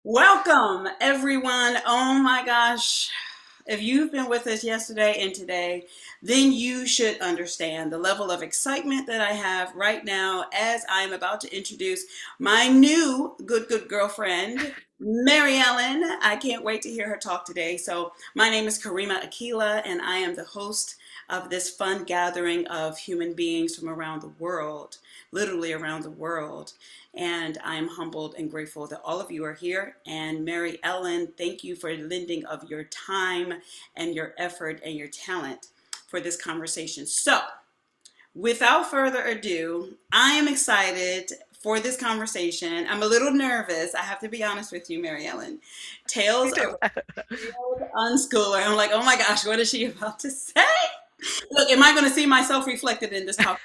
Welcome, everyone. Oh my gosh. If you've been with us yesterday and today, then you should understand the level of excitement that I have right now as I'm about to introduce my new good girlfriend, Mary Ellen. I can't wait to hear her talk today. So, my name is Karima Akila, and I am the host of this fun gathering of human beings from around the world, literally around the world. And I'm humbled and grateful that all of you are here. And Mary Ellen, thank you for lending of your time and your effort and your talent for this conversation. So, without further ado, I am excited for this conversation. I'm a little nervous. I have to be honest with you, Mary Ellen. Me Tales of too. a failed unschooler. I'm like, oh my gosh, what is she about to say? Look, am I going to see myself reflected in this talk?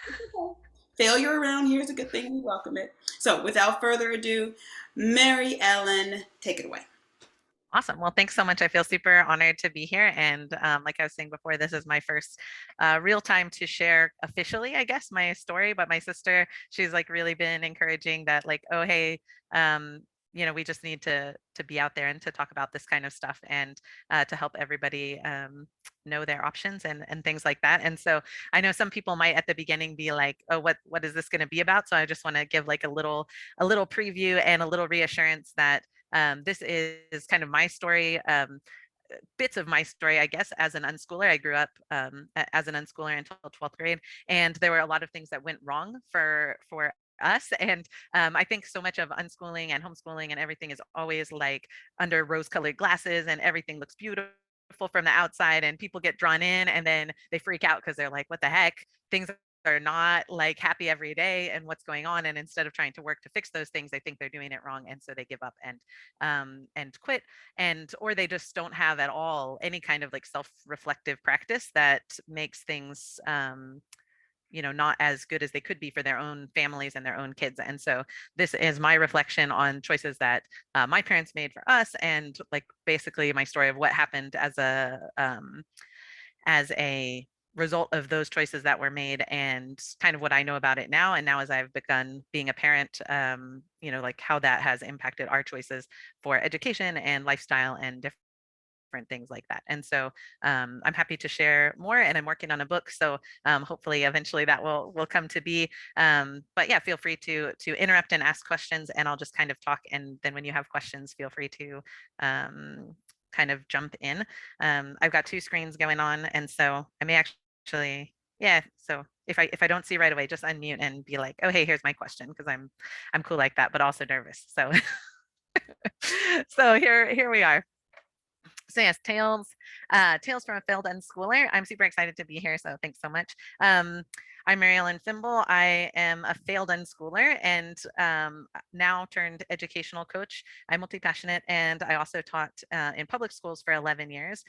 Failure around here is a good thing. We welcome it. So, without further ado, Mary Ellen, take it away. Awesome. Well, thanks so much. I feel super honored to be here. And like I was saying before, this is my first real time to share officially, I guess, my story. But my sister, she's like really been encouraging that, like, oh, hey, um, we just need to be out there and to talk about this kind of stuff and to help everybody know their options and things like that. And so I know some people might at the beginning be like, oh, what is this going to be about? So I just want to give like a little preview and a little reassurance that this is kind of my story, bits of my story, I guess, as an unschooler. I grew up as an unschooler until 12th grade, and there were a lot of things that went wrong for us. And I think so much of unschooling and homeschooling and everything is always like under rose-colored glasses, and everything looks beautiful from the outside, and people get drawn in, and then they freak out because they're like, "What the heck?" Things are not like happy every day, and what's going on, and instead of trying to work to fix those things, they think they're doing it wrong, and so they give up and quit, and or they just don't have at all any kind of like self-reflective practice that makes things not as good as they could be for their own families and their own kids. And so this is my reflection on choices that my parents made for us, and like basically my story of what happened as a result of those choices that were made, and kind of what I know about it now. And now, as I've begun being a parent, like how that has impacted our choices for education and lifestyle and different things like that. And so I'm happy to share more, and I'm working on a book. So hopefully eventually that will come to be. But yeah, feel free to interrupt and ask questions, and I'll just kind of talk. And then when you have questions, feel free to kind of jump in. I've got two screens going on, and so I may actually, yeah. So if I don't see right away, just unmute and be like, oh, hey, here's my question, because I'm cool like that, but also nervous. So so here we are. So yes, Tales from a Failed Unschooler. I'm super excited to be here, so thanks so much. I'm Mary Ellen Fimbel. I am a failed unschooler, and now turned educational coach. I'm multi-passionate, and I also taught in public schools for 11 years.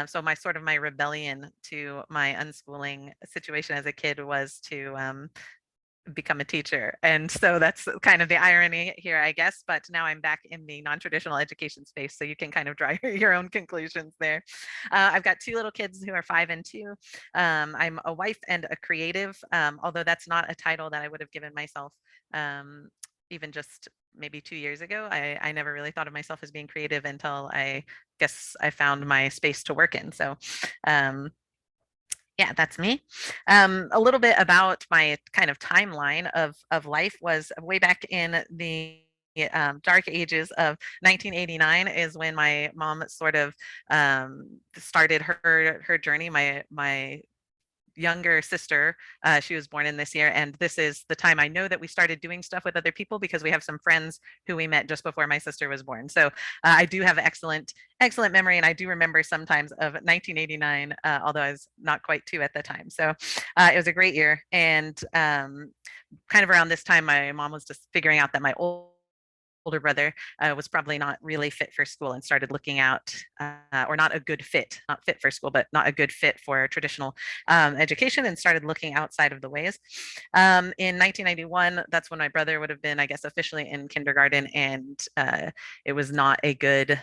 So my rebellion to my unschooling situation as a kid was to become a teacher. And so that's kind of the irony here, I guess. But now I'm back in the non-traditional education space, so you can kind of draw your own conclusions there. I've got two little kids who are 5 and 2. I'm a wife and a creative, although that's not a title that I would have given myself even just maybe 2 years ago. I never really thought of myself as being creative until I guess I found my space to work in. So um, yeah, that's me. A little bit about my kind of timeline of life was way back in the dark ages of 1989 is when my mom sort of started her journey. My younger sister, she was born in this year, and this is the time I know that we started doing stuff with other people, because we have some friends who we met just before my sister was born. So I do have excellent memory, and I do remember sometimes of 1989, although I was not quite 2 at the time. So it was a great year. And kind of around this time, my mom was just figuring out that my older brother was probably not really fit for school, and started looking out, or not a good fit, not fit for school, but not a good fit for traditional education, and started looking outside of the ways. In 1991, that's when my brother would have been, I guess, officially in kindergarten, and it was not a good.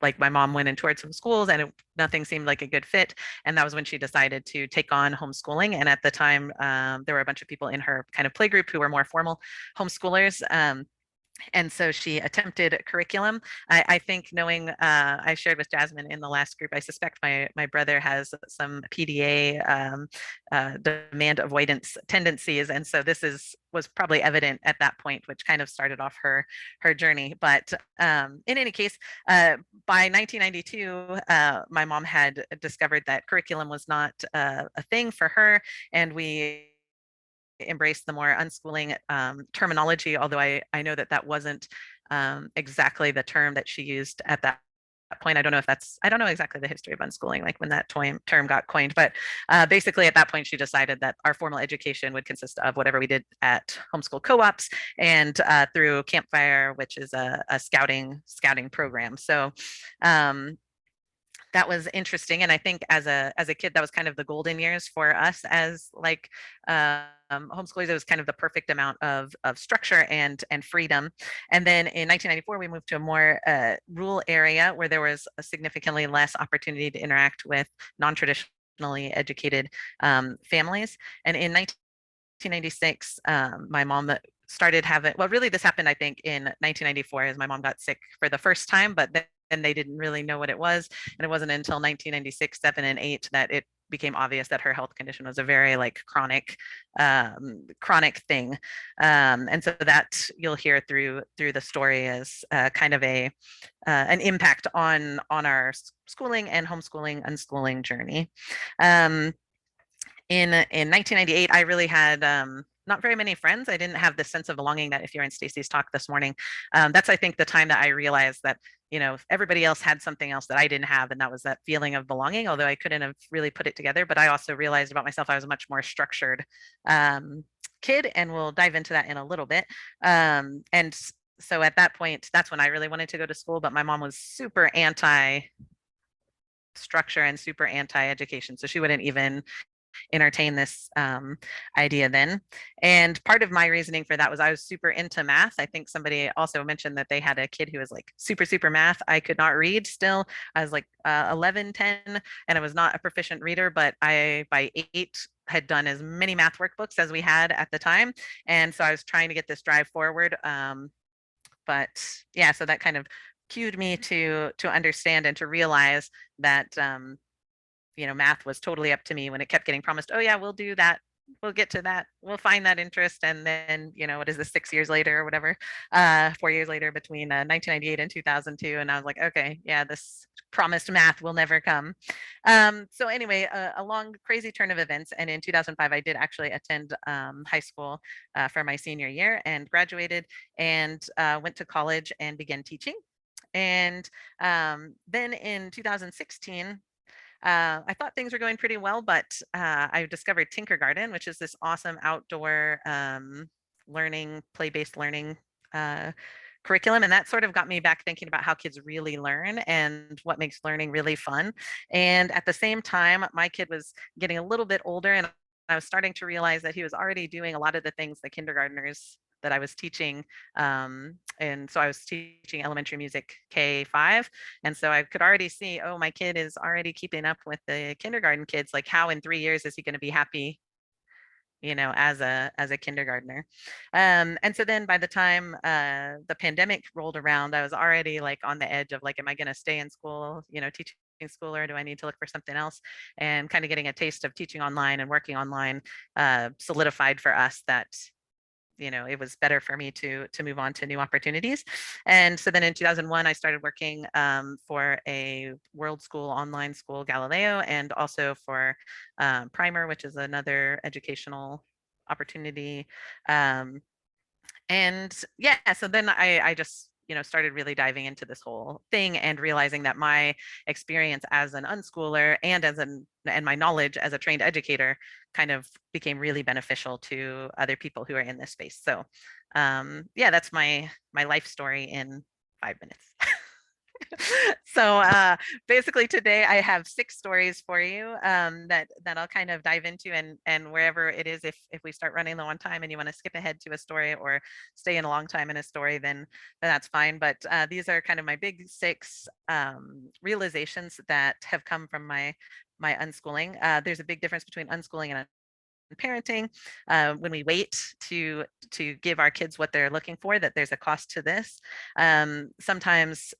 Like my mom went and toured some schools, and nothing seemed like a good fit. And that was when she decided to take on homeschooling. And at the time, there were a bunch of people in her kind of playgroup who were more formal homeschoolers. And so she attempted curriculum. I think knowing, I shared with Jasmine in the last group, I suspect my brother has some PDA, demand avoidance tendencies, and so this is was probably evident at that point, which kind of started off her journey. But in any case, by 1992, my mom had discovered that curriculum was not a thing for her, and we embrace the more unschooling terminology, although I know that that wasn't exactly the term that she used at that point. I don't know if that's, I don't know exactly the history of unschooling, like when that term got coined, but basically at that point, she decided that our formal education would consist of whatever we did at homeschool co-ops and through Campfire, which is a scouting program. So um, that was interesting, and I think as a kid that was kind of the golden years for us as like homeschoolers. It was kind of the perfect amount of structure and freedom. And then in 1994 we moved to a more rural area where there was a significantly less opportunity to interact with non-traditionally educated families. And in 1996 my mom started having, well, really this happened I think in 1994 as my mom got sick for the first time, but then and they didn't really know what it was. And it wasn't until 1996, 7, and 8 that it became obvious that her health condition was a very like chronic thing. And so that you'll hear through the story as kind of a an impact on our schooling and homeschooling, unschooling journey. Um, in 1998, I really had not very many friends. I didn't have the sense of belonging that if you're in Stacy's talk this morning, that's I think the time that I realized that everybody else had something else that I didn't have, and that was that feeling of belonging. Although I couldn't have really put it together, but I also realized about myself I was a much more structured kid, and we'll dive into that in a little bit. And so at that point, that's when I really wanted to go to school, but my mom was super anti structure and super anti education, so she wouldn't even entertain this idea then. And part of my reasoning for that was I was super into math. I think somebody also mentioned that they had a kid who was like super math. I could not read still. I was like 11, 10, and I was not a proficient reader, but I, by 8, had done as many math workbooks as we had at the time. And so I was trying to get this drive forward. But yeah, so that kind of cued me to understand and to realize that math was totally up to me when it kept getting promised, oh yeah, we'll do that. We'll get to that. We'll find that interest. And then, what is this, 6 years later or whatever, 4 years later between 1998 and 2002. And I was like, okay, yeah, this promised math will never come. So anyway, a long, crazy turn of events. And in 2005, I did actually attend high school for my senior year and graduated and went to college and began teaching. And then in 2016, I thought things were going pretty well, but I discovered Tinkergarten, which is this awesome outdoor learning, play-based learning curriculum. And that sort of got me back thinking about how kids really learn and what makes learning really fun. And at the same time, my kid was getting a little bit older, and I was starting to realize that he was already doing a lot of the things the kindergartners that I was teaching. And so I was teaching elementary music K5. And so I could already see, oh, my kid is already keeping up with the kindergarten kids. Like, how in 3 years is he going to be happy, as a kindergartner? And so then by the time the pandemic rolled around, I was already like on the edge of like, am I going to stay in school, teaching school, or do I need to look for something else? And kind of getting a taste of teaching online and working online solidified for us that it was better for me to move on to new opportunities. And so then in 2001 I started working for a world school, online school, Galileo, and also for Primer, which is another educational opportunity. And yeah, so then I just started really diving into this whole thing and realizing that my experience as an unschooler and my knowledge as a trained educator kind of became really beneficial to other people who are in this space. So yeah, that's my life story in 5 minutes. So basically today I have 6 stories for you that I'll kind of dive into, and wherever it is, if we start running low on time and you want to skip ahead to a story or stay in a long time in a story, then that's fine. But these are kind of my big 6 realizations that have come from my unschooling. There's a big difference between unschooling and parenting, when we wait to give our kids what they're looking for, that there's a cost to this. Sometimes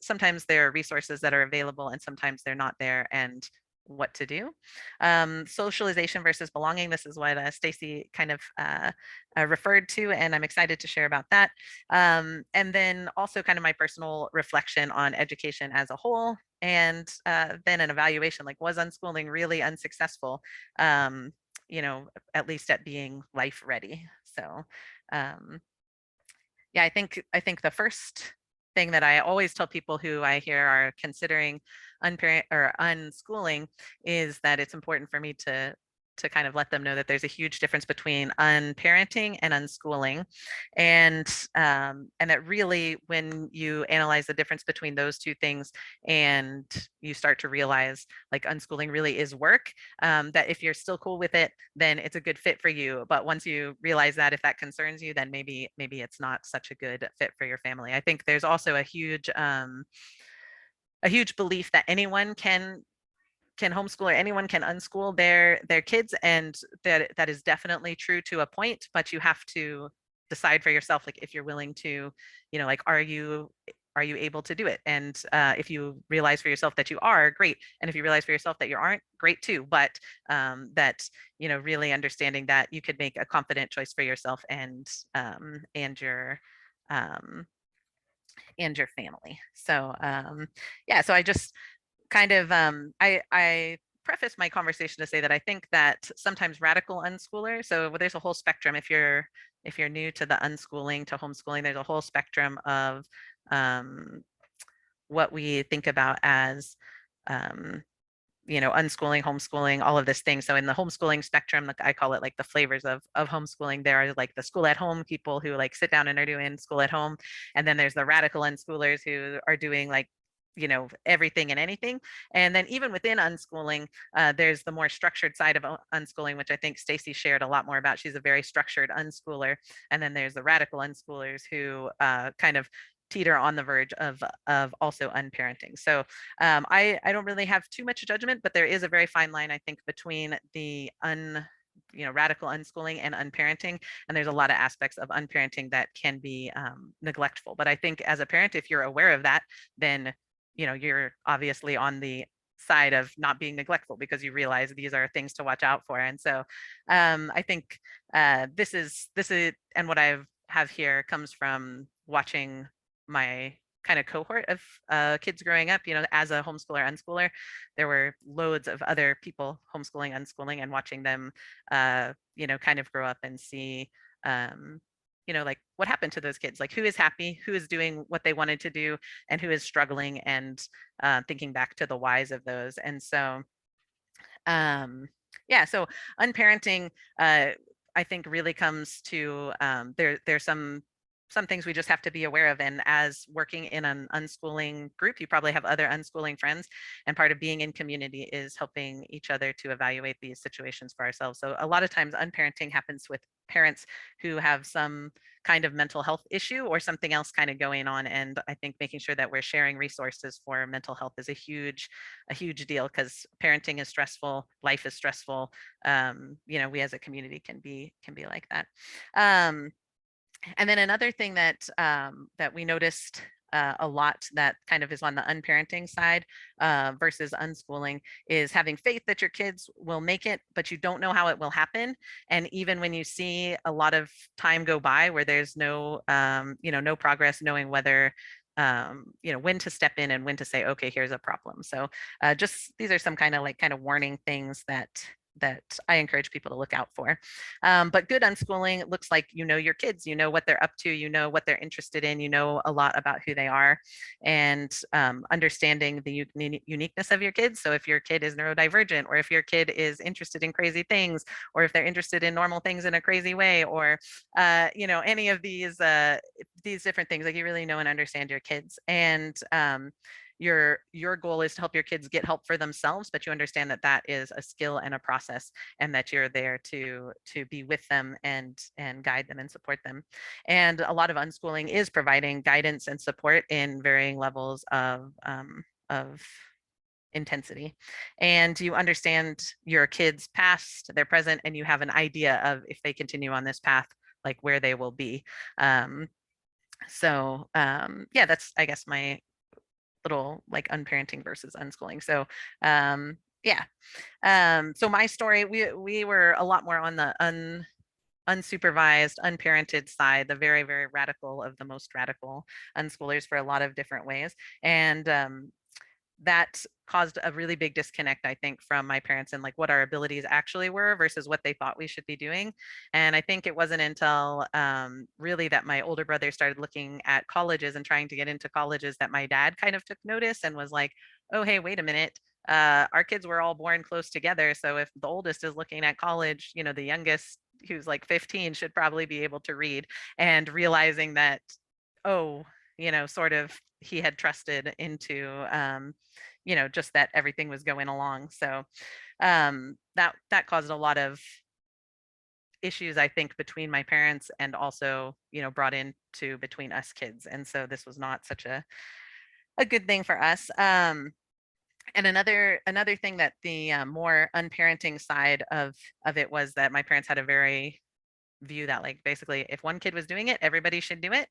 there are resources that are available and sometimes they're not there, and what to do. Socialization versus belonging. This is what Stacy kind of referred to, and I'm excited to share about that. And then also kind of my personal reflection on education as a whole, and then an evaluation, like, was unschooling really unsuccessful? Um, at least at being life ready. So um, yeah, I think the first thing that I always tell people who I hear are considering unparent or unschooling is that it's important for me to kind of let them know that there's a huge difference between unparenting and unschooling, and that really, when you analyze the difference between those two things, and you start to realize like unschooling really is work, that if you're still cool with it, then it's a good fit for you. But once you realize that, if that concerns you, then maybe it's not such a good fit for your family. I think there's also a huge belief that anyone can homeschool, or anyone can unschool their kids, and that is definitely true to a point, but you have to decide for yourself, like, if you're willing to, like, are you able to do it? And if you realize for yourself that you are, great. And if you realize for yourself that you aren't, great too. But that, really understanding that you could make a confident choice for yourself, and your um, and your family. So yeah, so I just kind of I preface my conversation to say that I think that sometimes radical unschoolers, so there's a whole spectrum. If you're new to the unschooling to homeschooling, there's a whole spectrum of um, what we think about as um, unschooling, homeschooling, all of this thing. So in the homeschooling spectrum, like I call it, like, the flavors of homeschooling. There are like the school at home people who like sit down and are doing school at home. And then there's the radical unschoolers who are doing like, everything and anything. And then even within unschooling, there's the more structured side of unschooling, which I think Stacy shared a lot more about. She's a very structured unschooler. And then there's the radical unschoolers who kind of teeter on the verge of also unparenting. So I don't really have too much judgment, but there is a very fine line, I think, between the radical unschooling and unparenting. And there's a lot of aspects of unparenting that can be neglectful. But I think as a parent, if you're aware of that, then you're obviously on the side of not being neglectful, because you realize these are things to watch out for. And so I think this is and what I have here comes from watching my kind of cohort of kids growing up. As a homeschooler, unschooler, there were loads of other people homeschooling, unschooling, and watching them kind of grow up and see like, what happened to those kids, like, who is happy, who is doing what they wanted to do, and who is struggling, and thinking back to the whys of those. And so yeah, so unparenting, I think, really comes to there's some things we just have to be aware of. And as working in an unschooling group, you probably have other unschooling friends, and part of being in community is helping each other to evaluate these situations for ourselves. So a lot of times unparenting happens with parents who have some kind of mental health issue or something else kind of going on. And I think making sure that we're sharing resources for mental health is a huge deal, because parenting is stressful, life is stressful. We as a community can be like that. And then another thing that we noticed a lot, that kind of is on the unparenting side versus unschooling, is having faith that your kids will make it, but you don't know how it will happen. And even when you see a lot of time go by where there's no progress, knowing whether when to step in and when to say, okay, here's a problem. So just these are some kind of warning things that I encourage people to look out for. But good unschooling looks like your kids, what they're up to, what they're interested in, a lot about who they are, and understanding the uniqueness of your kids. So if your kid is neurodivergent, or if your kid is interested in crazy things, or if they're interested in normal things in a crazy way, or any of these different things, like, you really know and understand your kids. And your goal is to help your kids get help for themselves, but you understand that that is a skill and a process, and that you're there to be with them and guide them and support them. And a lot of unschooling is providing guidance and support in varying levels of intensity, and you understand your kids past, their present, and you have an idea of if they continue on this path, like where they will be. um, yeah, that's, I guess, my little like unparenting versus unschooling. So yeah. So my story, we were a lot more on the unsupervised, unparented side, the very, very radical of the most radical unschoolers for a lot of different ways. And that caused a really big disconnect, I think, from my parents and like what our abilities actually were versus what they thought we should be doing. And I think it wasn't until really that my older brother started looking at colleges and trying to get into colleges that my dad kind of took notice and was like, oh, hey, wait a minute. Our kids were all born close together. So if the oldest is looking at college, you know, the youngest, who's like 15, should probably be able to read. And realizing that, oh, you know, sort of he had trusted into, you know, just that everything was going along. So that caused a lot of issues, I think, between my parents, and also, you know, brought into between us kids. And so this was not such a good thing for us. And another thing that the more unparenting side of it was that my parents had a very view that, like, basically if one kid was doing it, everybody should do it.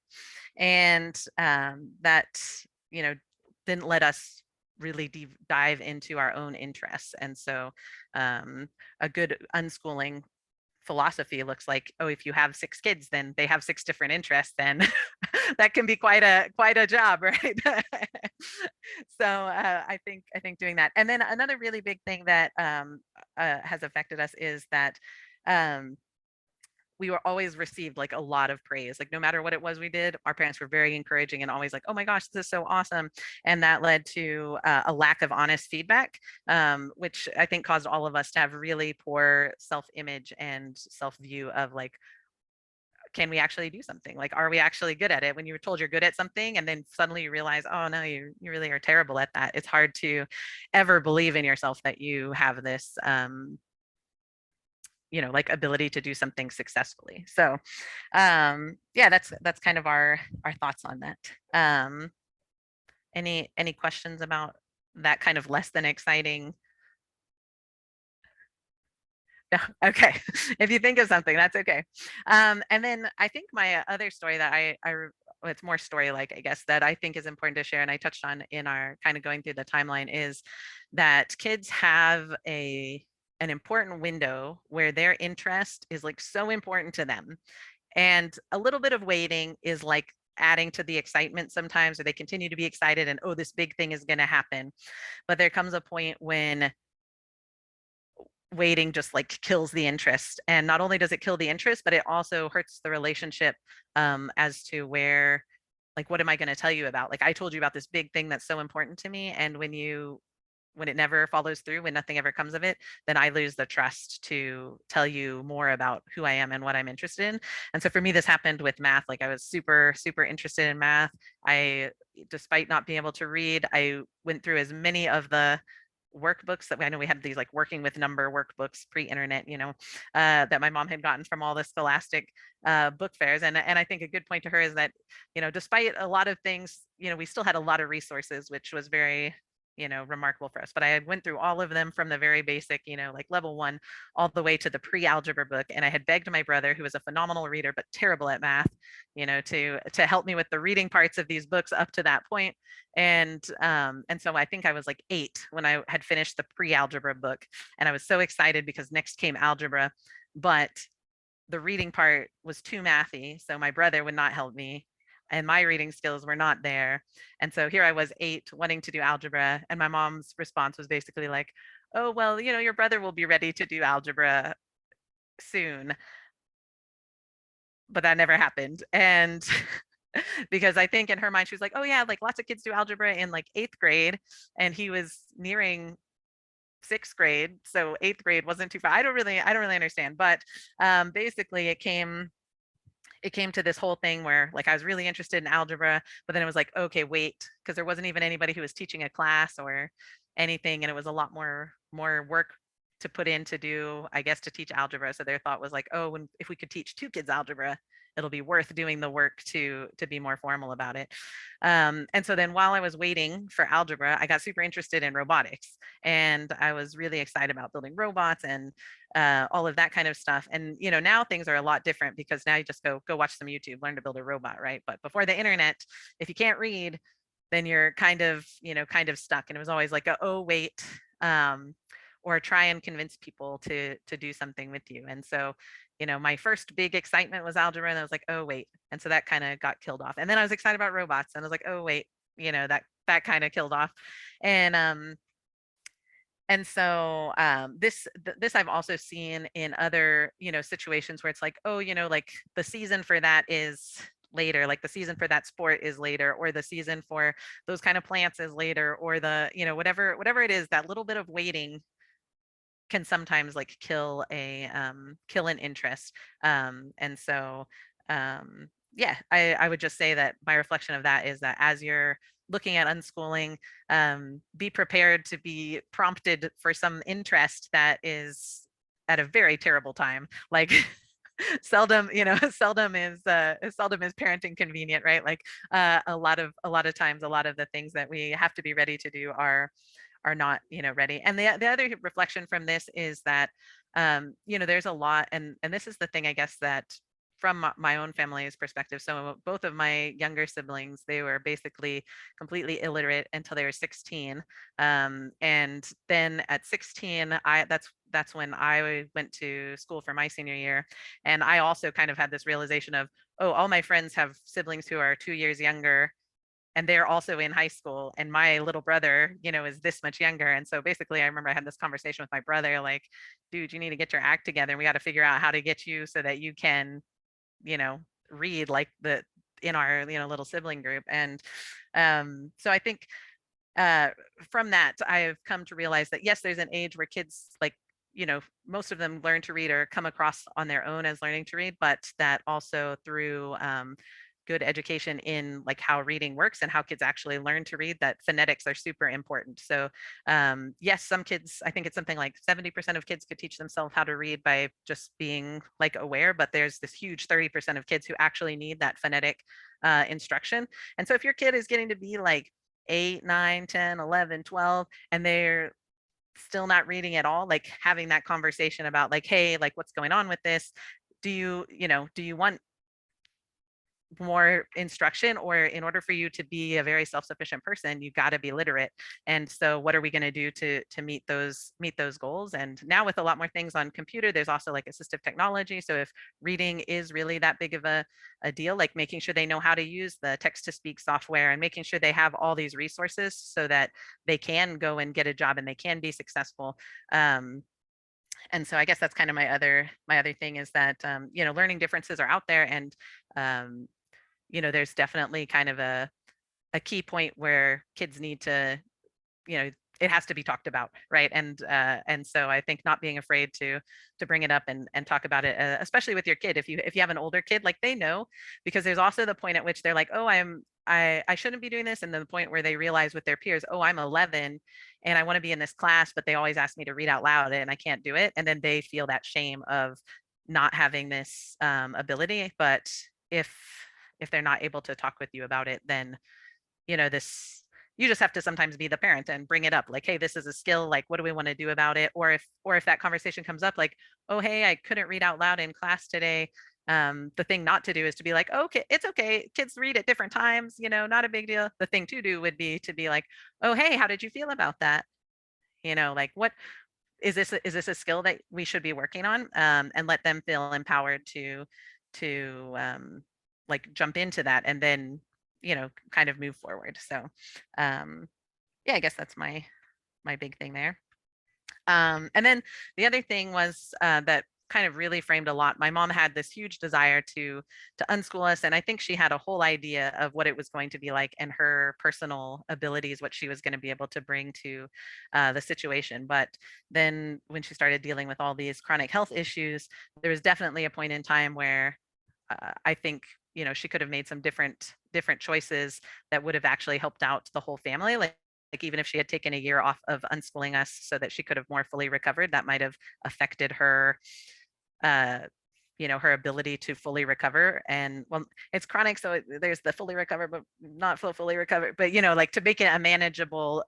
And that, you know, didn't let us really dive into our own interests. And so um, a good unschooling philosophy looks like, oh, if you have 6 kids, then they have 6 different interests, then that can be quite a job, right? So I think doing that. And then another really big thing that has affected us is that um, we were always received like a lot of praise. Like no matter what it was we did, our parents were very encouraging and always like, oh my gosh, this is so awesome. And that led to a lack of honest feedback, which I think caused all of us to have really poor self-image and self-view of like, can we actually do something? Like, are we actually good at it? When you were told you're good at something and then suddenly you realize, oh no, you really are terrible at that. It's hard to ever believe in yourself that you have this you know, like ability to do something successfully. So yeah, that's kind of our thoughts on that. Any questions about that kind of less than exciting? No. Okay. If you think of something, that's okay. And then I think my other story that well, it's more story like, I guess, that I think is important to share, and I touched on in our kind of going through the timeline, is that kids have an important window where their interest is like so important to them, and a little bit of waiting is like adding to the excitement sometimes, or they continue to be excited and, oh, this big thing is going to happen. But there comes a point when waiting just like kills the interest. And not only does it kill the interest, but it also hurts the relationship, as to where, like, what am I going to tell you about? Like, I told you about this big thing that's so important to me. And when it never follows through, when nothing ever comes of it, then I lose the trust to tell you more about who I am and what I'm interested in. And so for me, this happened with math. Like I was super, super interested in math. Despite not being able to read, I went through as many of the workbooks that I know we had these like working with number workbooks pre-internet, you know, that my mom had gotten from all the scholastic book fairs. And I think a good point to her is that, you know, despite a lot of things, you know, we still had a lot of resources, which was very, you know, remarkable for us. But I had went through all of them from the very basic, you know, like level 1 all the way to the pre-algebra book. And I had begged my brother, who was a phenomenal reader but terrible at math, you know, to help me with the reading parts of these books up to that point. And so I think I was like 8 when I had finished the pre-algebra book, and I was so excited because next came algebra. But the reading part was too mathy, so my brother would not help me, and my reading skills were not there. And so here I was 8 wanting to do algebra, and my mom's response was basically like, oh, well, you know, your brother will be ready to do algebra soon. But that never happened. And because I think in her mind she was like, oh yeah, like lots of kids do algebra in like 8th grade, and he was nearing 6th grade, so 8th grade wasn't too far. I don't really understand. But basically it came to this whole thing where like I was really interested in algebra, but then it was like, okay, wait, because there wasn't even anybody who was teaching a class or anything, and it was a lot more work to put in to do, I guess, to teach algebra. So their thought was like, oh, if we could teach 2 kids algebra, it'll be worth doing the work to be more formal about it. And so then while I was waiting for algebra, I got super interested in robotics, and I was really excited about building robots and all of that kind of stuff. And now things are a lot different, because now you just go watch some YouTube, learn to build a robot, right? But before the internet, if you can't read, then you're kind of stuck. And it was always like, oh wait, or try and convince people to do something with you. And so my first big excitement was algebra, and I was like, oh wait. And so that kind of got killed off. And then I was excited about robots, and I was like, oh wait, that kind of killed off. And so this I've also seen in other situations where it's like, oh, like the season for that is later, like the season for that sport is later, or the season for those kind of plants is later, or the whatever it is, that little bit of waiting can sometimes like kill an interest. And so yeah, I would just say that my reflection of that is that as you're looking at unschooling, be prepared to be prompted for some interest that is at a very terrible time. Like seldom, seldom is parenting convenient, right? Like a lot of times, a lot of the things that we have to be ready to do are not ready. And the other reflection from this is that there's a lot, and this is the thing, I guess, that from my own family's perspective. So both of my younger siblings, they were basically completely illiterate until they were 16. And then at 16, that's when I went to school for my senior year. And I also kind of had this realization of, oh, all my friends have siblings who are 2 years younger, and they're also in high school, and my little brother is this much younger. And so basically I remember I had this conversation with my brother, like, dude, you need to get your act together, and we got to figure out how to get you so that you can you know read like the in our little sibling group. And so I think uh from that I've come to realize that yes, there's an age where kids, like, most of them learn to read or come across on their own as learning to read, but that also through good education in like how reading works and how kids actually learn to read, that phonetics are super important. So yes, some kids, I think it's something like 70% of kids could teach themselves how to read by just being like aware, but there's this huge 30% of kids who actually need that phonetic instruction. And so if your kid is getting to be like 8, 9, 10, 11, 12, and they're still not reading at all, like having that conversation about like, hey, like what's going on with this? Do you want more instruction, or in order for you to be a very self-sufficient person, you got to be literate? And so what are we going to do to meet those goals? And now with a lot more things on computer, there's also like assistive technology. So if reading is really that big of a deal, like making sure they know how to use the text to speak software, and making sure they have all these resources so that they can go and get a job and they can be successful. And so I guess that's kind of my other thing, is that learning differences are out there. And um, there's definitely kind of a key point where kids need to, you know, it has to be talked about, right? And so I think not being afraid to bring it up and talk about it, especially with your kid. If you have an older kid, like they know, because there's also the point at which they're like, oh, I shouldn't be doing this, and then the point where they realize with their peers, oh, I'm 11 and I want to be in this class, but they always ask me to read out loud and I can't do it, and then they feel that shame of not having this ability. But if if they're not able to talk with you about it, then this, you just have to sometimes be the parent and bring it up, like, hey, this is a skill, like what do we want to do about it? Or if that conversation comes up, like, oh, hey, I couldn't read out loud in class today, the thing not to do is to be like, oh, okay, it's okay, kids read at different times, not a big deal. The thing to do would be to be like, oh, hey, how did you feel about that? Like, what is this a skill that we should be working on? And let them feel empowered to like jump into that, and then kind of move forward. So yeah, I guess that's my big thing there. And then the other thing was that kind of really framed a lot. My mom had this huge desire to unschool us, and I think she had a whole idea of what it was going to be like and her personal abilities, what she was going to be able to bring to the situation. But then when she started dealing with all these chronic health issues, there was definitely a point in time where I think she could have made some different choices that would have actually helped out the whole family. Like even if she had taken a year off of unschooling us so that she could have more fully recovered, that might have affected her, uh, her ability to fully recover. And well, it's chronic, so there's the fully recover but not fully recover, but like to make it a manageable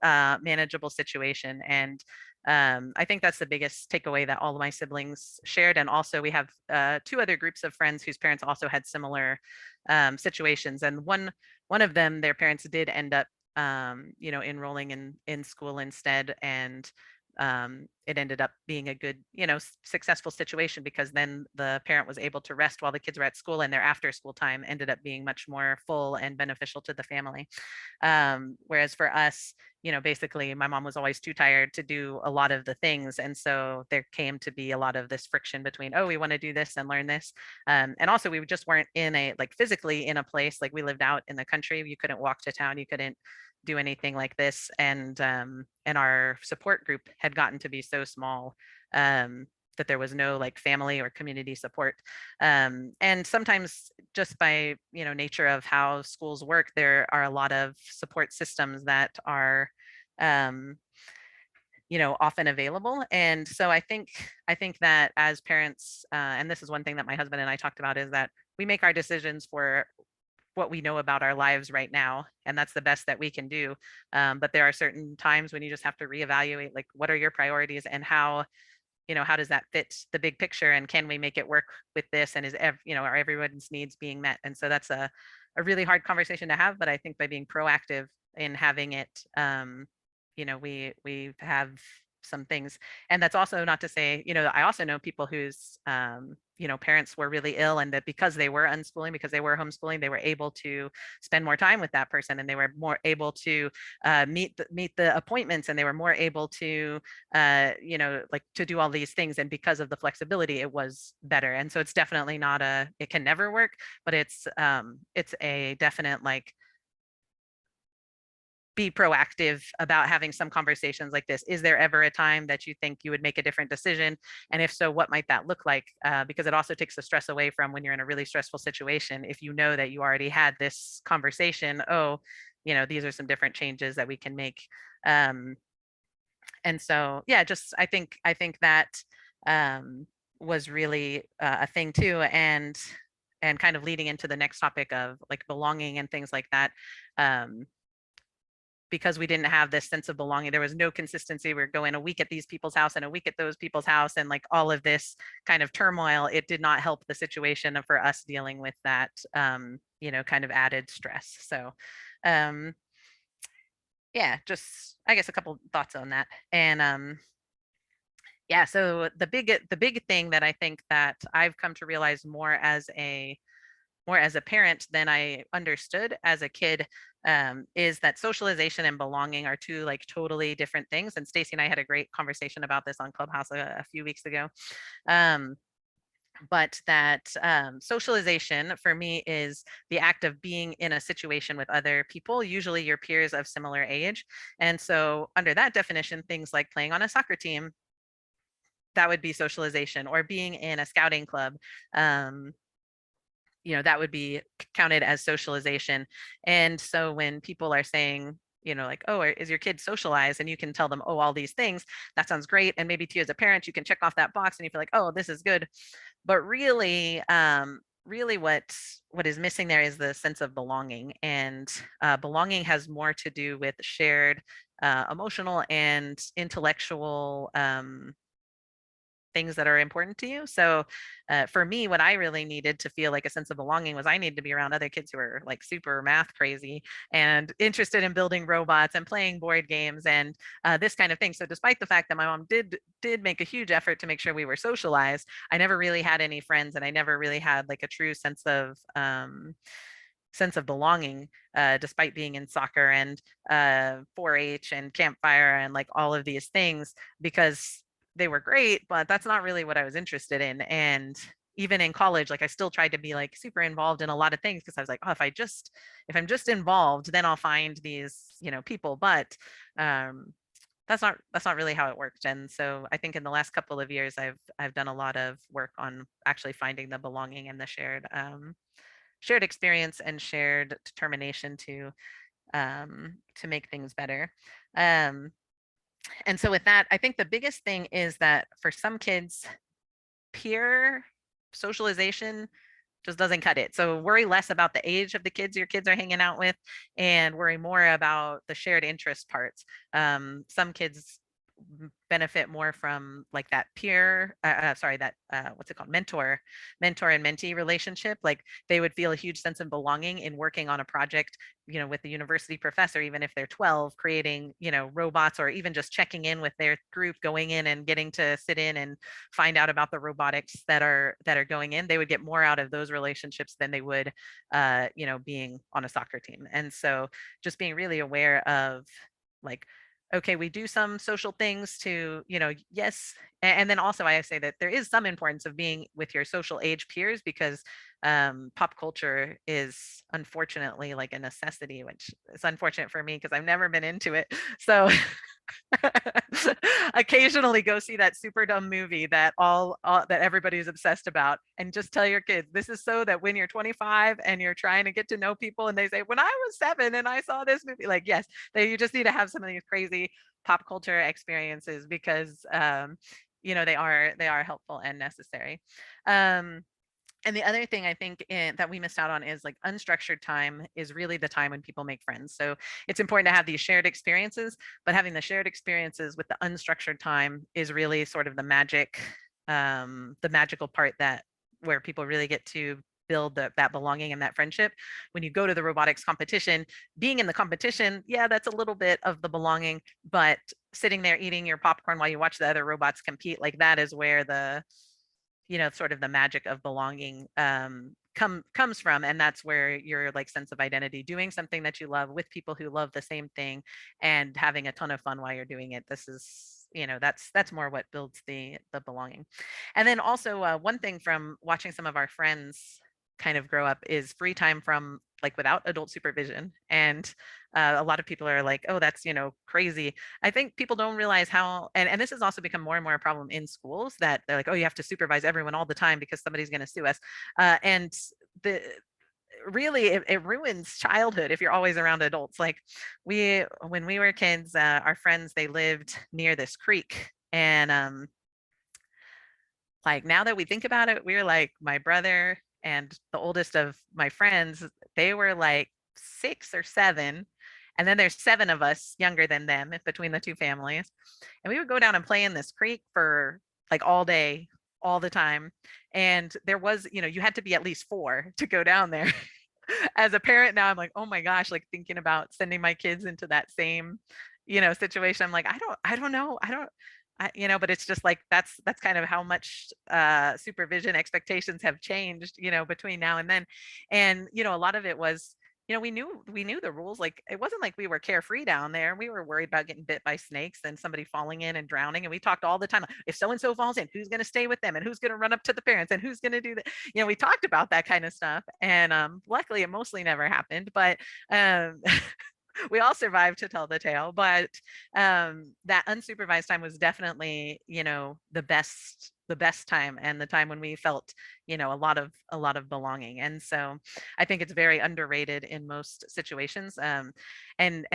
situation. And I think that's the biggest takeaway that all of my siblings shared. And also we have two other groups of friends whose parents also had similar situations. And one of them, their parents did end up enrolling in school instead. And it ended up being a good, successful situation, because then the parent was able to rest while the kids were at school, and their after school time ended up being much more full and beneficial to the family. Whereas for us, basically my mom was always too tired to do a lot of the things. And so there came to be a lot of this friction between, oh, we want to do this and learn this. And also we just weren't in a, like, physically in a place, like we lived out in the country. You couldn't walk to town. You couldn't do anything like this. And our support group had gotten to be so small, that there was no like family or community support. And sometimes just by, nature of how schools work, there are a lot of support systems that are, um, often available. And so I think that as parents, and this is one thing that my husband and I talked about, is that we make our decisions for what we know about our lives right now, and that's the best that we can do. But there are certain times when you just have to reevaluate, like, what are your priorities, and how does that fit the big picture, and can we make it work with this, and are everyone's needs being met? And so that's a really hard conversation to have. But I think by being proactive in having it, we have some things. And that's also not to say, I also know people whose parents were really ill, and that because they were unschooling, because they were homeschooling, they were able to spend more time with that person, and they were more able to meet the appointments, and they were more able to like to do all these things. And because of the flexibility, it was better. And so it's definitely not it can never work, but it's a definite, like, be proactive about having some conversations like this. Is there ever a time that you think you would make a different decision? And if so, what might that look like? Because it also takes the stress away from when you're in a really stressful situation. If you know that you already had this conversation, oh, these are some different changes that we can make. And so, yeah, just I think that was really a thing too. And kind of leading into the next topic of like belonging and things like that. Um, because we didn't have this sense of belonging. There was no consistency. We were going a week at these people's house and a week at those people's house, and like all of this kind of turmoil. It did not help the situation for us dealing with that, kind of added stress. So, um, yeah, just I guess a couple thoughts on that. And yeah, so the big thing that I think that I've come to realize more as a parent than I understood as a kid, is that socialization and belonging are two like totally different things. And Stacy and I had a great conversation about this on Clubhouse a few weeks ago. Um, but that socialization for me is the act of being in a situation with other people, usually your peers of similar age. And so, under that definition, things like playing on a soccer team, that would be socialization, or being in a scouting club. Um, that would be counted as socialization. And so when people are saying, like, oh, is your kid socialized? And you can tell them, oh, all these things, that sounds great. And maybe to you as a parent, you can check off that box and you feel like, oh, this is good. But really, really what is missing there is the sense of belonging. And belonging has more to do with shared emotional and intellectual things that are important to you. So for me, what I really needed to feel like a sense of belonging was I needed to be around other kids who were like super math crazy and interested in building robots and playing board games and this kind of thing. So despite the fact that my mom did make a huge effort to make sure we were socialized, I never really had any friends, and I never really had like a true sense of belonging, despite being in soccer and 4-H and campfire and like all of these things, because they were great, but that's not really what I was interested in. And even in college, like I still tried to be like super involved in a lot of things, because I was like, oh, if I'm just involved, then I'll find these, people. But that's not really how it worked. And so I think in the last couple of years, I've done a lot of work on actually finding the belonging and the shared experience and shared determination to make things better. Um, and so with that, I think the biggest thing is that for some kids, peer socialization just doesn't cut it. So worry less about the age of the kids your kids are hanging out with, and worry more about the shared interest parts. Some kids benefit more from like that peer sorry that what's it called, mentor and mentee relationship. Like they would feel a huge sense of belonging in working on a project, with the university professor, even if they're 12, creating, robots, or even just checking in with their group, going in and getting to sit in and find out about the robotics that are going in. They would get more out of those relationships than they would being on a soccer team. And so just being really aware of, like, okay, we do some social things to, yes. And then also I say that there is some importance of being with your social age peers, because pop culture is unfortunately like a necessity, which is unfortunate for me because I've never been into it. So occasionally go see that super dumb movie that everybody's obsessed about, and just tell your kids this is so that when you're 25 and you're trying to get to know people and they say, when I was 7 and I saw this movie, like, yes, you just need to have some of these crazy pop culture experiences, because they are helpful and necessary. um and the other thing I think that we missed out on is, like, unstructured time is really the time when people make friends. So it's important to have these shared experiences, but having the shared experiences with the unstructured time is really sort of the magical part, that where people really get to build that belonging and that friendship. When you go to the robotics competition, being in the competition, yeah, that's a little bit of the belonging, but sitting there eating your popcorn while you watch the other robots compete, like, that is where sort of the magic of belonging comes from. And that's where your, like, sense of identity, doing something that you love with people who love the same thing and having a ton of fun while you're doing it. This is, that's more what builds the belonging. And then also, one thing from watching some of our friends kind of grow up is free time from, like, without adult supervision. And a lot of people are like, oh, that's, crazy. I think people don't realize how, and this has also become more and more a problem in schools, that they're like, oh, you have to supervise everyone all the time because somebody's going to sue us. And the really, it ruins childhood if you're always around adults. Like, when we were kids, our friends, they lived near this creek. And like, now that we think about it, we're like, my brother and the oldest of my friends, they were like 6 or 7. And then there's 7 of us younger than them between the two families. And we would go down and play in this creek for, like, all day, all the time. And there was, you had to be at least 4 to go down there. As a parent now, I'm like, oh my gosh, like, thinking about sending my kids into that same, situation. I'm like, I don't know. But it's just like, that's kind of how much supervision expectations have changed, between now and then. And, a lot of it was, we knew the rules. Like, it wasn't like we were carefree down there. We were worried about getting bit by snakes and somebody falling in and drowning. And we talked all the time, like, if so and so falls in, who's going to stay with them, and who's going to run up to the parents, and who's going to do that. We talked about that kind of stuff. And luckily, it mostly never happened. But um, we all survived to tell the tale. But that unsupervised time was definitely, the best time, and the time when we felt, a lot of belonging. And so I think it's very underrated in most situations. And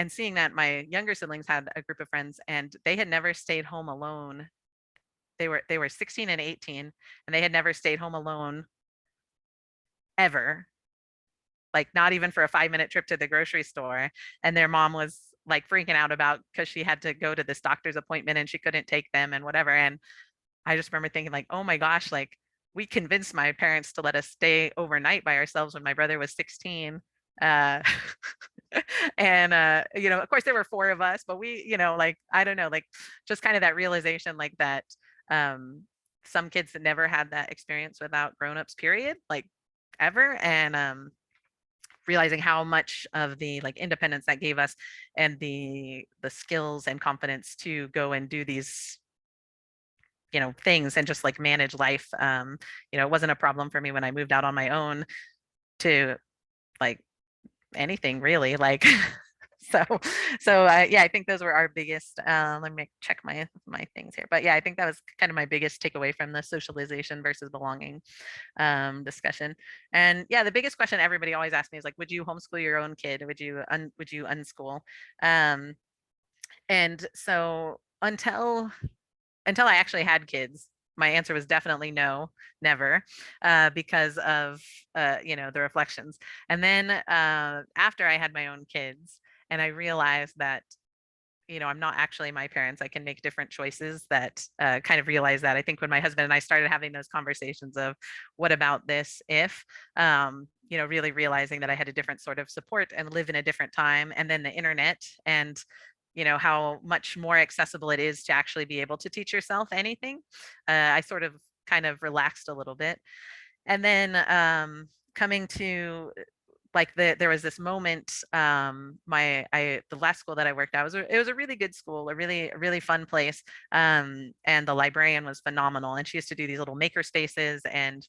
seeing that my younger siblings had a group of friends, and they had never stayed home alone. They were 16 and 18, and they had never stayed home alone ever, like, not even for a 5-minute trip to the grocery store. And their mom was, like, freaking out about, because she had to go to this doctor's appointment and she couldn't take them and whatever. And I just remember thinking, like, oh my gosh, like, we convinced my parents to let us stay overnight by ourselves when my brother was 16. Uh, and of course there were 4 of us, but we, like, I don't know, like, just kind of that realization, like, that um some kids that never had that experience without grown-ups, period, like, ever. And realizing how much of the, like, independence that gave us, and the skills and confidence to go and do these, things, and just, like, manage life. It wasn't a problem for me when I moved out on my own to, like, anything really, like. so yeah, I think those were our biggest. Let me check my things here. But yeah, I think that was kind of my biggest takeaway from the socialization versus belonging discussion. And yeah, the biggest question everybody always asks me is, like, would you homeschool your own kid? Would you unschool? And so until I actually had kids, my answer was definitely no, never, because of the reflections. And then after I had my own kids, and I realized that I'm not actually my parents. I can make different choices that kind of realize that. I think when my husband and I started having those conversations of what about this if, really realizing that I had a different sort of support and live in a different time. And then the internet and, how much more accessible it is to actually be able to teach yourself anything. I sort of kind of relaxed a little bit. And then coming to there was this moment, the last school that I worked at it was a really good school, a really fun place, and the librarian was phenomenal, and she used to do these little maker spaces and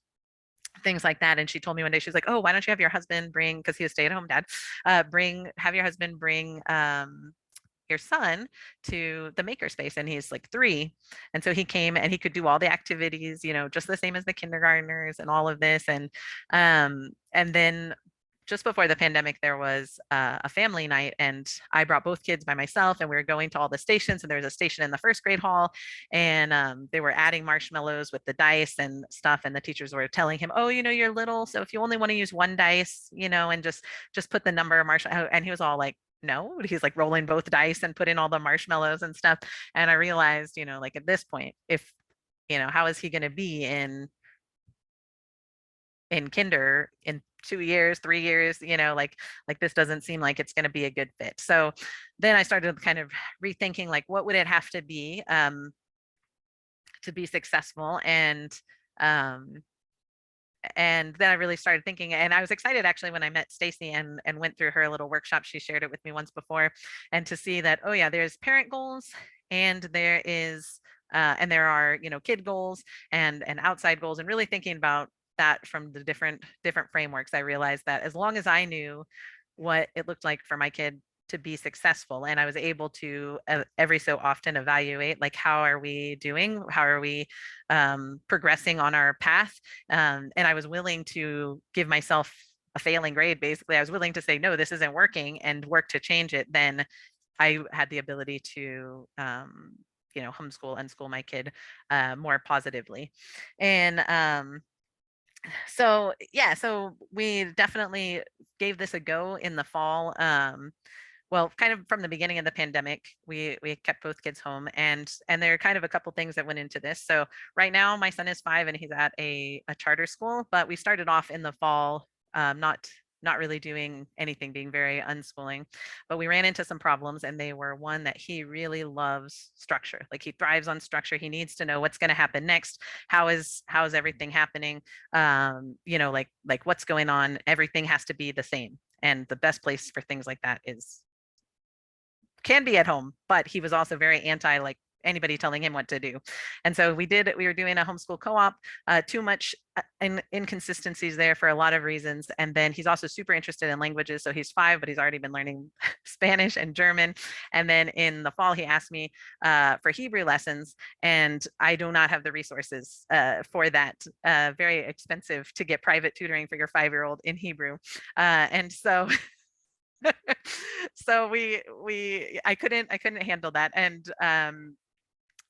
things like that. And she told me one day, she's like, oh, why don't you have your husband bring, because he was stay-at-home dad, have your husband bring your son to the makerspace, and he's like 3. And so he came and he could do all the activities, just the same as the kindergartners and all of this. And then just before the pandemic, there was a family night, and I brought both kids by myself, and we were going to all the stations. And there was a station in the first grade hall, and they were adding marshmallows with the dice and stuff. And the teachers were telling him, oh, you're little, so if you only want to use one dice, and just put the number of marshmallow. And he was all like, no, he's like rolling both dice and put in all the marshmallows and stuff. And I realized, like at this point, if how is he going to be in kinder in 2 years, 3 years, like this doesn't seem like it's going to be a good fit. So then I started kind of rethinking, like, what would it have to be successful? Um, and then I really started thinking, and I was excited actually when I met Stacy and went through her little workshop. She shared it with me once before, and to see that, oh yeah, there's parent goals, and there are kid goals and outside goals, and really thinking about that from the different frameworks. I realized that as long as I knew what it looked like for my kid to be successful, and I was able to every so often evaluate, like, how are we doing, how are we progressing on our path, and I was willing to give myself a failing grade. Basically, I was willing to say, no, this isn't working, and work to change it. Then I had the ability to homeschool, unschool my kid more positively. And so yeah, so we definitely gave this a go in the fall. Well, kind of from the beginning of the pandemic, we kept both kids home, and there are kind of a couple things that went into this. So right now my son is 5 and he's at a charter school, but we started off in the fall, not really doing anything, being very unschooling. But we ran into some problems, and they were, one, that he really loves structure. Like, he thrives on structure. He needs to know what's going to happen next. How is everything happening? Like what's going on? Everything has to be the same. And the best place for things like that can be at home. But he was also very anti, like, anybody telling him what to do. And so we were doing a homeschool co-op, too much inconsistencies there for a lot of reasons. And then he's also super interested in languages. So he's 5, but he's already been learning Spanish and German. And then in the fall, he asked me for Hebrew lessons, and I do not have the resources for that. Very expensive to get private tutoring for your 5-year-old in Hebrew. And so I couldn't handle that. And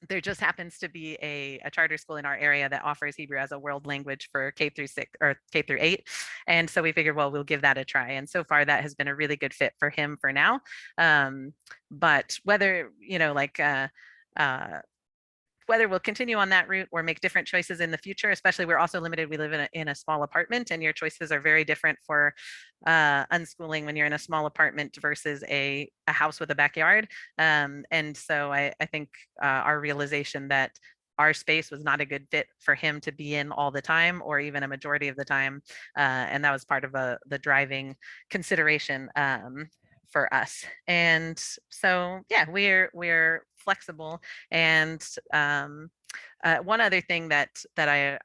there just happens to be a charter school in our area that offers Hebrew as a world language for K-6 or K-8. And so we figured, well, we'll give that a try. And so far that has been a really good fit for him for now. But whether, whether we'll continue on that route or make different choices in the future, especially, we're also limited. We live in a small apartment, and your choices are very different for unschooling when you're in a small apartment versus a house with a backyard. And so I think our realization that our space was not a good fit for him to be in all the time, or even a majority of the time. And that was part of the driving consideration for us. And so, yeah, we're flexible. And one other thing that I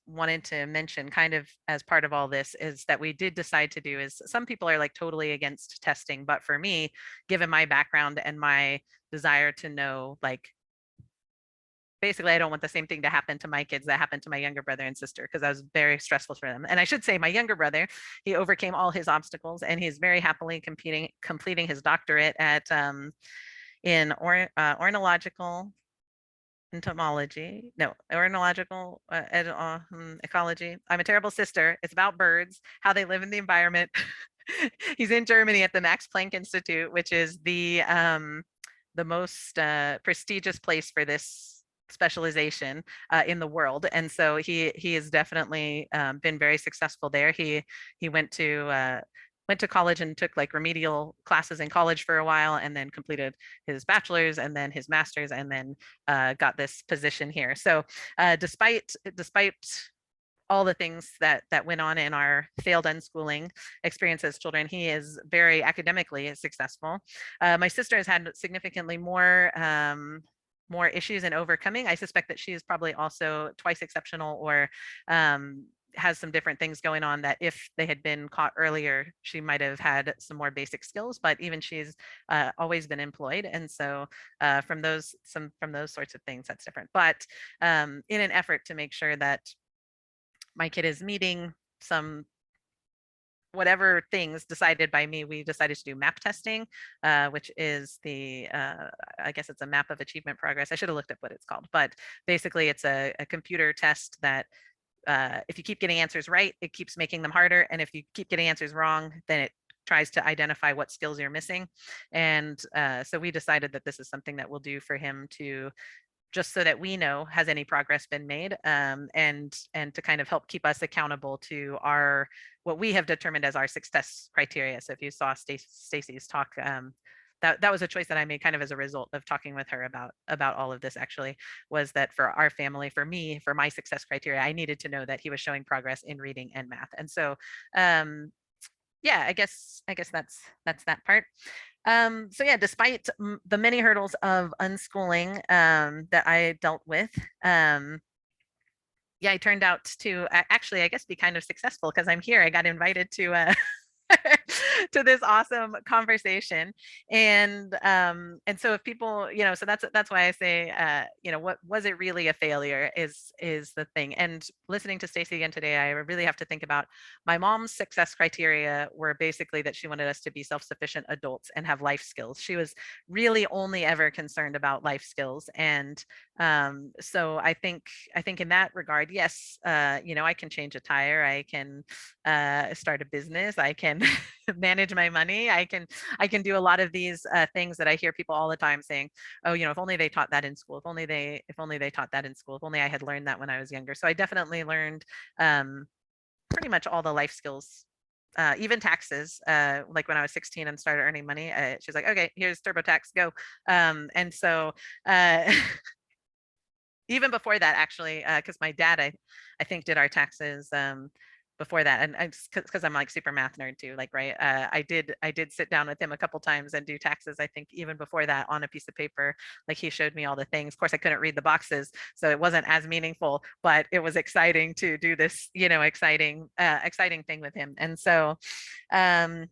wanted to mention, kind of as part of all this, is that we did decide to do is, some people are like totally against testing, but for me, given my background and my desire to know, like, basically, I don't want the same thing to happen to my kids that happened to my younger brother and sister, because that was very stressful for them. And I should say, my younger brother, he overcame all his obstacles, and he's very happily completing his doctorate at in ornithological entomology, no, ornithological ecology. I'm a terrible sister. It's about birds, how they live in the environment. He's in Germany at the Max Planck Institute, which is the most prestigious place for this specialization in the world, and so he has definitely been very successful there. He went to college and took like remedial classes in college for a while, and then completed his bachelor's and then his master's, and then got this position here. So despite all the things that went on in our failed unschooling experience as children, he is very academically successful. My sister has had significantly more issues in overcoming. I suspect that she is probably also twice exceptional, or has some different things going on that if they had been caught earlier, she might have had some more basic skills. But even she's always been employed, and so from those sorts of things, that's different. But in an effort to make sure that my kid is meeting some whatever things decided by me, we decided to do map testing, which is I guess it's a map of achievement progress. I should have looked up what it's called, but basically it's a computer test that if you keep getting answers right, it keeps making them harder. And if you keep getting answers wrong, then it tries to identify what skills you're missing. And so we decided that this is something that we'll do for him to just so that we know has any progress been made, and to kind of help keep us accountable to our what we have determined as our success criteria. So if you saw Stacy's talk, that was a choice that I made kind of as a result of talking with her about all of this, actually, was that for our family, for me, for my success criteria, I needed to know that he was showing progress in reading and math. And so yeah, I guess that's that part. So yeah, despite the many hurdles of unschooling that I dealt with, yeah, I turned out to actually, I guess, be kind of successful because I'm here. I got invited to to this awesome conversation, and so if people, so that's why I say, what was it really a failure is the thing. And listening to Stacy again today, I really have to think about my mom's success criteria were basically that she wanted us to be self-sufficient adults and have life skills. She was really only ever concerned about life skills, and so I think in that regard, yes, I can change a tire, I can start a business, I can manage my money, I can do a lot of these things that I hear people all the time saying, oh, if only they taught that in school, if only they taught that in school, if only I had learned that when I was younger. So I definitely learned pretty much all the life skills, even taxes, like when I was 16 and started earning money. She's like, okay, here's TurboTax, go. And so even before that, actually, because my dad, I think, did our taxes before that, and I because I'm like super math nerd too, like, right. I did sit down with him a couple times and do taxes. I think even before that, on a piece of paper, like he showed me all the things. Of course, I couldn't read the boxes, so it wasn't as meaningful, but it was exciting to do this, exciting thing with him. And so um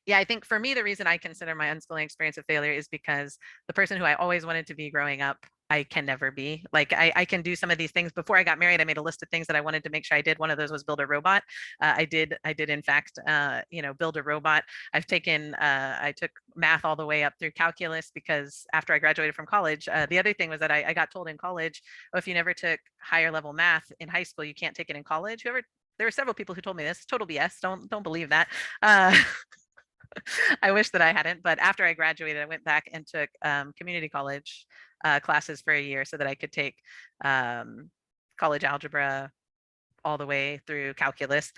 yeah, I think for me, the reason I consider my unschooling experience a failure is because the person who I always wanted to be growing up, I can never be. Like, I can do some of these things. Before I got married, I made a list of things that I wanted to make sure I did. One of those was build a robot. I did in fact, build a robot. I took math all the way up through calculus, because after I graduated from college, the other thing was that I got told in college, oh, if you never took higher level math in high school, you can't take it in college. There were several people who told me this. Total BS. Don't believe that. Uh, I wish that I hadn't, but after I graduated, I went back and took community college classes for a year so that I could take um, college algebra all the way through calculus,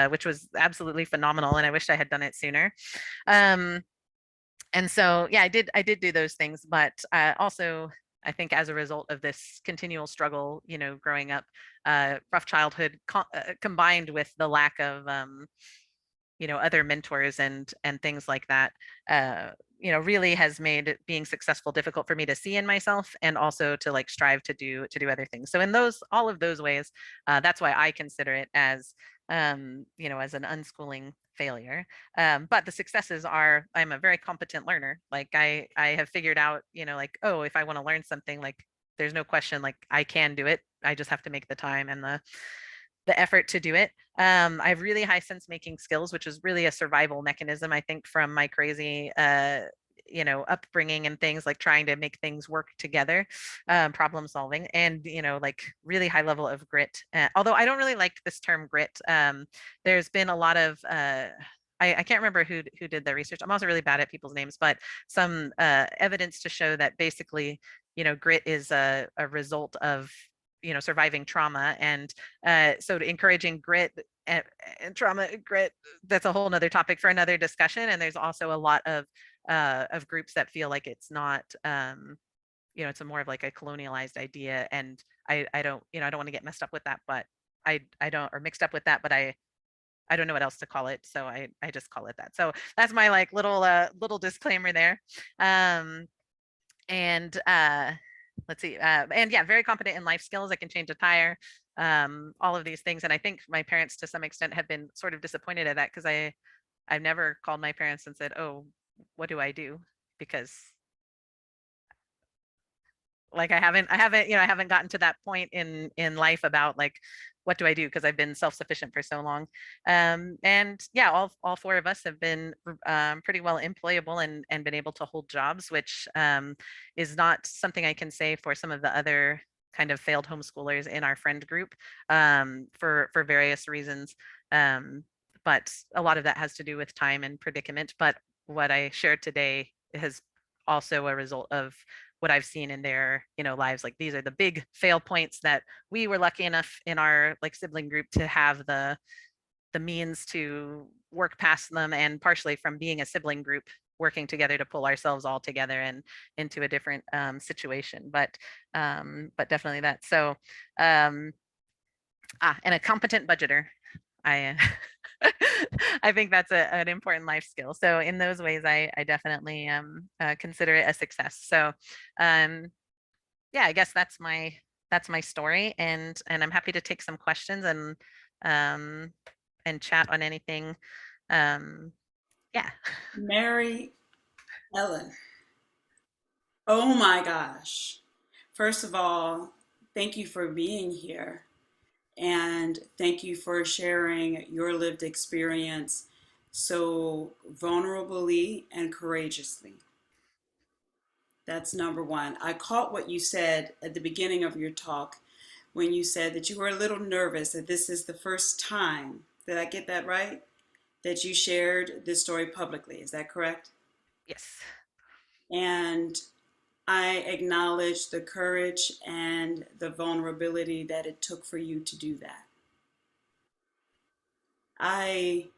which was absolutely phenomenal. And I wish I had done it sooner. Um, and so, yeah, I did do those things, but also, I think as a result of this continual struggle, growing up, rough childhood, combined with the lack of other mentors and things like that, really has made being successful difficult for me to see in myself, and also to like strive to do other things. So in all of those ways, that's why I consider it as as an unschooling failure. But the successes are, I'm a very competent learner. Like, I have figured out, like, oh, if I want to learn something, like, there's no question, like, I can do it. I just have to make the time and the effort to do it. I have really high sense making skills, which is really a survival mechanism, I think, from my crazy upbringing and things like trying to make things work together, problem solving, and like really high level of grit. Although I don't really like this term grit. There's been a lot of I can't remember who did the research. I'm also really bad at people's names, but some evidence to show that basically, grit is a result of surviving trauma, and so encouraging grit and trauma grit, that's a whole nother topic for another discussion. And there's also a lot of groups that feel like it's not it's a more of like a colonialized idea, and I don't I don't want to get messed up with that, but I don't, or mixed up with that, but I don't know what else to call it, so I just call it that. So that's my like little disclaimer there. And let's see, and yeah, very competent in life skills. I can change a tire, all of these things. And I think my parents to some extent have been sort of disappointed at that, because I've never called my parents and said, oh, what do I do? Because like I haven't gotten to that point in life about like, what do I do, because I've been self-sufficient for so long. And yeah, all four of us have been pretty well employable, and been able to hold jobs, which is not something I can say for some of the other kind of failed homeschoolers in our friend group, for various reasons. um, but a lot of that has to do with time and predicament. But what I shared today has also a result of what I've seen in their, lives. Like, these are the big fail points that we were lucky enough in our like sibling group to have the means to work past them, and partially from being a sibling group working together to pull ourselves all together and into a different situation. But definitely that. So um and a competent budgeter. I I think that's an important life skill. So in those ways, I definitely consider it a success. So yeah, I guess that's my story, and I'm happy to take some questions um, and chat on anything. Um, yeah. Mary Ellen. Oh my gosh. First of all, thank you for being here. And thank you for sharing your lived experience so vulnerably and courageously. That's number one. I caught what you said at the beginning of your talk when you said that you were a little nervous that this is the first time. Did I get that right? That you shared this story publicly. Is that correct? Yes. And I acknowledge the courage and the vulnerability that it took for you to do that. I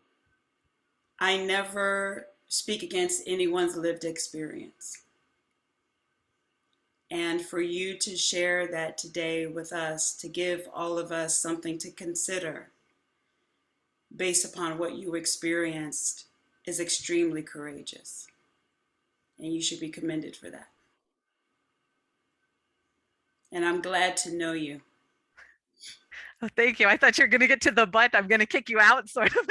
I never speak against anyone's lived experience. And for you to share that today with us, to give all of us something to consider based upon what you experienced, is extremely courageous. And you should be commended for that. And I'm glad to know you. Oh, thank you. I thought you were going to get to the butt. I'm going to kick you out, sort of.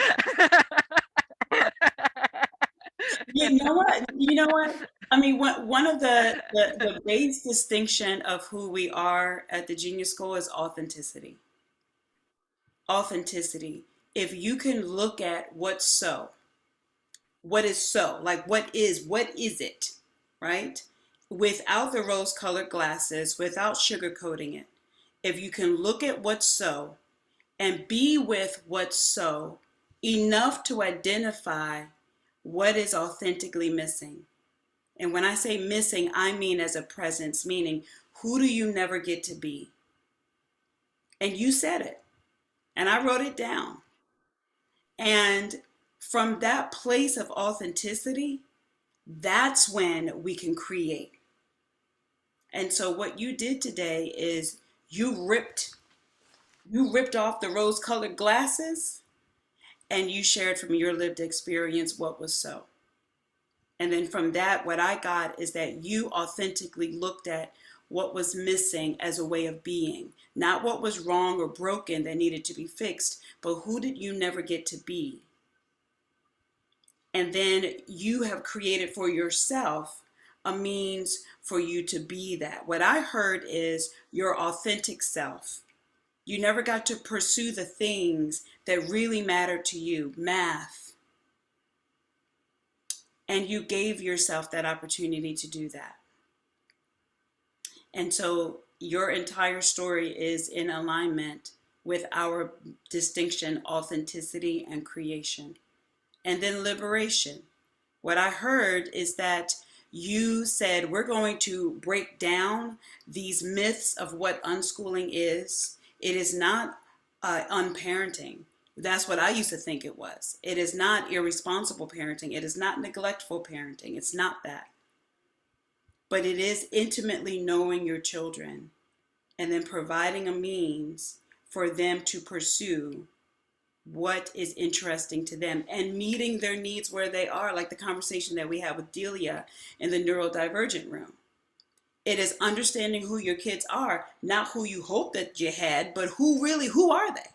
You know what? You know what? I mean, one of the base distinction of who we are at the Genius School is authenticity. Authenticity. If you can look at what's so, what is so, like what is it, right? Without the rose colored glasses, without sugarcoating it. If you can look at what's so and be with what's so enough to identify what is authentically missing. And when I say missing, I mean as a presence, meaning who do you never get to be? And you said it, and I wrote it down. And from that place of authenticity, that's when we can create. And so what you did today is you ripped off the rose colored glasses and you shared from your lived experience what was so. And then from that, what I got is that you authentically looked at what was missing as a way of being, not what was wrong or broken that needed to be fixed, but who did you never get to be? And then you have created for yourself a means for you to be that. What I heard is your authentic self. You never got to pursue the things that really matter to you: math, And you gave yourself that opportunity to do that. And so your entire story is in alignment with our distinction, authenticity, and creation. And then liberation. What I heard is that you said we're going to break down these myths of what unschooling is. It is not unparenting. That's what I used to think it was. It is not irresponsible parenting. It is not neglectful parenting. It's not that. But it is intimately knowing your children and then providing a means for them to pursue what is interesting to them and meeting their needs where they are, like the conversation that we had with Delia in the neurodivergent room. It is understanding who your kids are, not who you hope that you had, but who are they?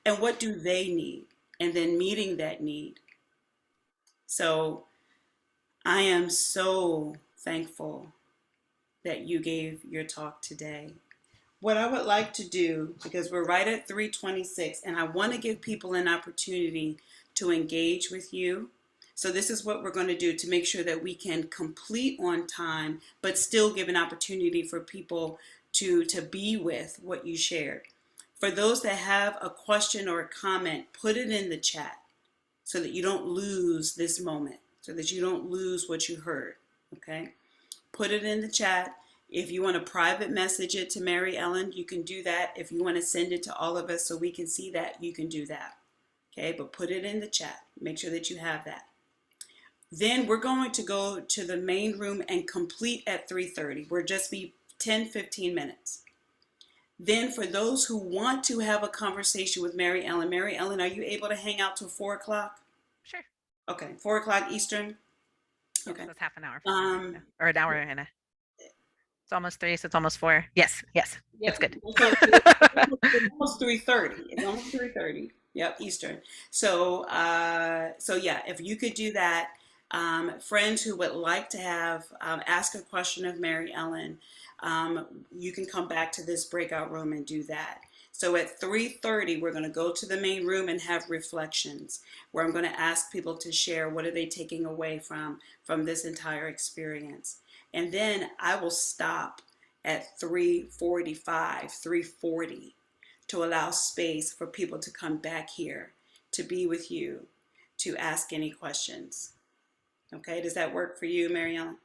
And what do they need? And then meeting that need. So I am so thankful that you gave your talk today. What I would like to do, because we're right at 3:26, and I want to give people an opportunity to engage with you. So this is what we're going to do to make sure that we can complete on time, but still give an opportunity for people to be with what you shared. For those that have a question or a comment, put it in the chat so that you don't lose this moment, so that you don't lose what you heard, okay? Put it in the chat. If you want to private message it to Mary Ellen, you can do that. If you want to send it to all of us so we can see that, you can do that. Okay, but put it in the chat. Make sure that you have that. Then we're going to go to the main room and complete at 3:30. We'll just be 10-15 minutes. Then for those who want to have a conversation with Mary Ellen, are you able to hang out till 4 o'clock? Sure. Okay, 4 o'clock Eastern. Yes, Okay. that's half an hour from now. Or an hour and a. It's almost 3, so it's almost 4. Yes, yes, Yeah, it's good. so it's almost 3:30. It's almost 3:30. Yep, Eastern. So yeah, if you could do that, friends who would like to have ask a question of Mary Ellen, you can come back to this breakout room and do that. So at 3:30, we're going to go to the main room and have reflections, where I'm going to ask people to share what are they taking away from this entire experience. And then I will stop at 3:45, 3:40 to allow space for people to come back here to be with you, to ask any questions. Okay, does that work for you, Mary Ellen?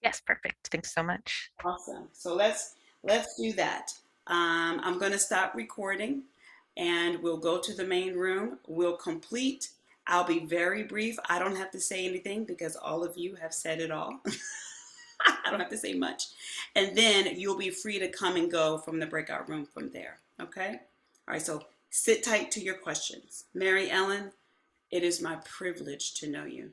Yes, perfect. Thanks so much. Awesome. So let's do that. I'm going to stop recording and we'll go to the main room. We'll complete. I'll be very brief. I don't have to say anything because all of you have said it all. I don't have to say much. And then you'll be free to come and go from the breakout room from there. Okay? All right, so sit tight to your questions. Mary Ellen, it is my privilege to know you.